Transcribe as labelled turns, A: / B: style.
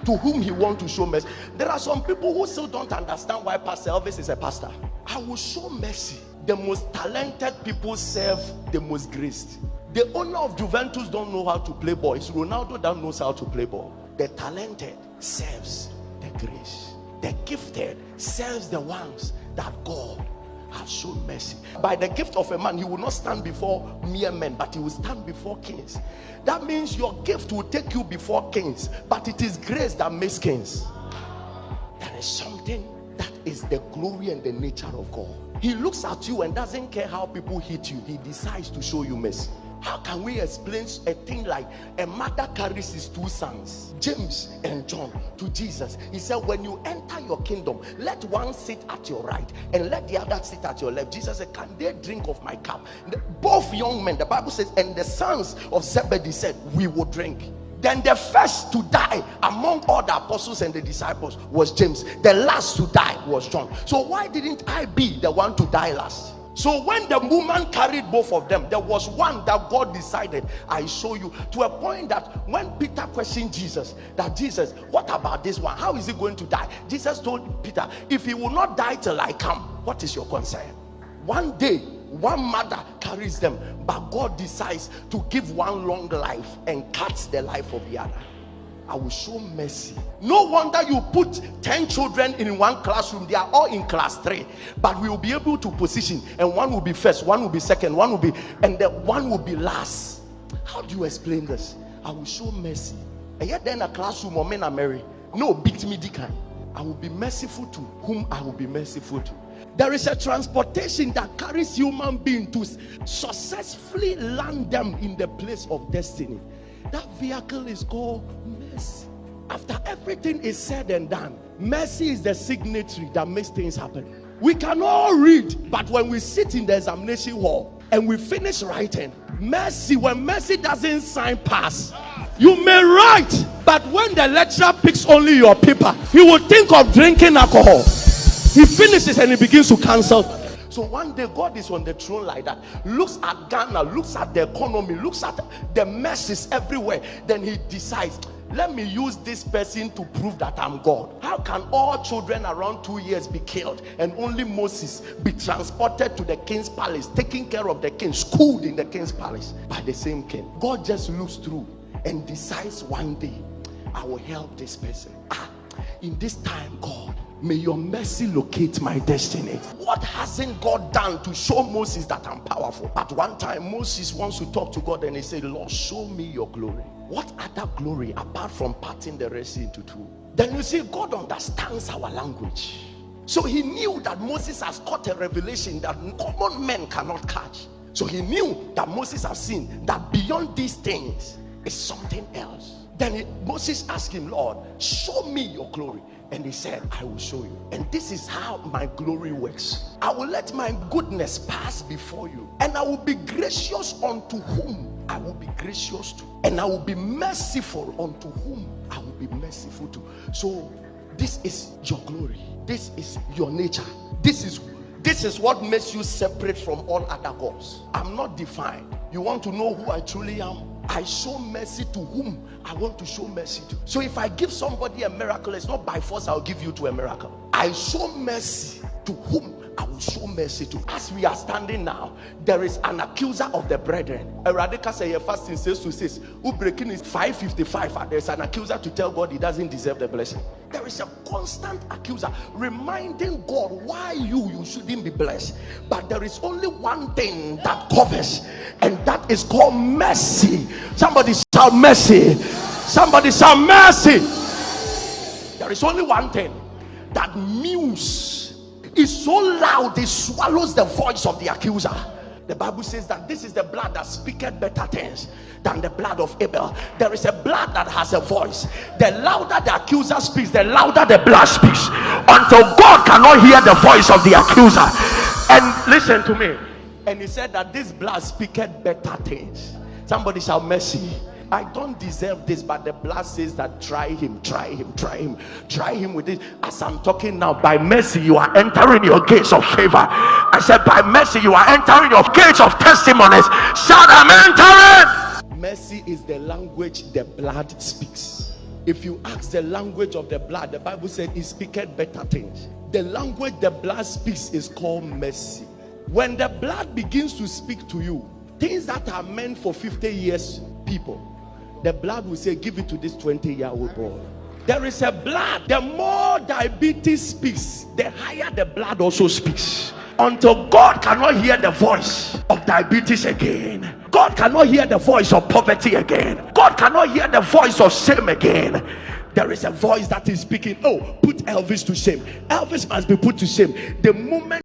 A: to whom he wants to show mercy. There are some people who still don't understand why Pastor Elvis is a pastor. I will show mercy. The most talented people serve the most graced. The owner of Juventus don't know how to play ball. It's Ronaldo that knows how to play ball. The talented serves the grace. The gifted serves the ones that God has shown mercy. By the gift of a man, he will not stand before mere men, but he will stand before kings. That means your gift will take you before kings, but it is grace that makes kings. There is something that is the glory and the nature of God. He looks at you and doesn't care how people hit you. He decides to show you mercy. How can we explain a thing like a mother carries his two sons, James and John, to Jesus? He said, when you enter your kingdom, let one sit at your right and let the other sit at your left. Jesus said, can they drink of my cup? Both young men, the Bible says, and the sons of Zebedee said, we will drink. Then the first to die among all the apostles and the disciples was James. The last to die was John. So why didn't I be the one to die last? So when the woman carried both of them, there was one that God decided, I show you, to a point that when Peter questioned Jesus, that Jesus, what about this one? How is he going to die? Jesus told Peter, if he will not die till I come, what is your concern? One day, one mother carries them, but God decides to give one long life and cuts the life of the other. I will show mercy. No wonder you put 10 children in one classroom. They are all in class 3, but we will be able to position, and one will be first, one will be second, one will be, and the one will be last. How do you explain this? I will show mercy. And yet then a classroom or men are married. No, beat me deacon. I will be merciful to whom I will be merciful to. There is a transportation that carries human beings to successfully land them in the place of destiny. That vehicle is called mercy. After everything is said and done, mercy is the signatory that makes things happen. We can all read, but when we sit in the examination hall and we finish writing, mercy, when mercy doesn't sign pass, you may write, but when the lecturer picks only your paper, he will think of drinking alcohol. He finishes and he begins to cancel. So one day God is on the throne like that, looks at Ghana, looks at the economy, looks at the messes everywhere. Then he decides, let me use this person to prove that I'm God. How can all children around 2 years be killed and only Moses be transported to the king's palace, taking care of the king, schooled in the king's palace by the same king? God just looks through and decides one day, I will help this person. In this time, God, may your mercy locate my destiny. What hasn't God done to show Moses that I'm powerful? At one time, Moses wants to talk to God and he said, Lord, show me your glory. What other glory apart from parting the Red Sea into two? Then you see, God understands our language. So he knew that Moses has caught a revelation that common men cannot catch. So he knew that Moses has seen that beyond these things is something else. Then Moses asked him, Lord, show me your glory. And he said, I will show you. And this is how my glory works. I will let my goodness pass before you, and I will be gracious unto whom I will be gracious to, and I will be merciful unto whom I will be merciful to. So this is your glory. This is your nature. This is what makes you separate from all other gods. I'm not defined. You want to know who I truly am? I show mercy to whom I want to show mercy to. So if I give somebody a miracle, it's not by force I'll give you to a miracle. I show mercy to whom I will show mercy to. As we are standing now, there is an accuser of the brethren. Eradika say fasting says to says, who breaking is 555. There's an accuser to tell God he doesn't deserve the blessing. There is a constant accuser reminding God why you shouldn't be blessed. But there is only one thing that covers, and that is called mercy. Somebody shout mercy. Somebody shout mercy. There is only one thing that mews is so loud it swallows the voice of the accuser. The Bible says that this is the blood that speaketh better things than the blood of Abel. There is a blood that has a voice. The louder the accuser speaks, the louder the blood speaks, until God cannot hear the voice of the accuser. And listen to me. And he said that this blood speaketh better things. Somebody shout mercy. I don't deserve this, but the blood says that try him with it. As I'm talking now, by mercy you are entering your gates of favor. I said by mercy you are entering your gates of testimonies. Shout, I'm entering. Mercy is the language the blood speaks. If you ask the language of the blood, the Bible said it speaketh better things. The language the blood speaks is called mercy. When the blood begins to speak to you, things that are meant for 50 years people, the blood will say, give it to this 20-year-old boy. There is a blood. The more diabetes speaks, the higher the blood also speaks. Until God cannot hear the voice of diabetes again. God cannot hear the voice of poverty again. God cannot hear the voice of shame again. There is a voice that is speaking. Oh, put Elvis to shame. Elvis must be put to shame. The moment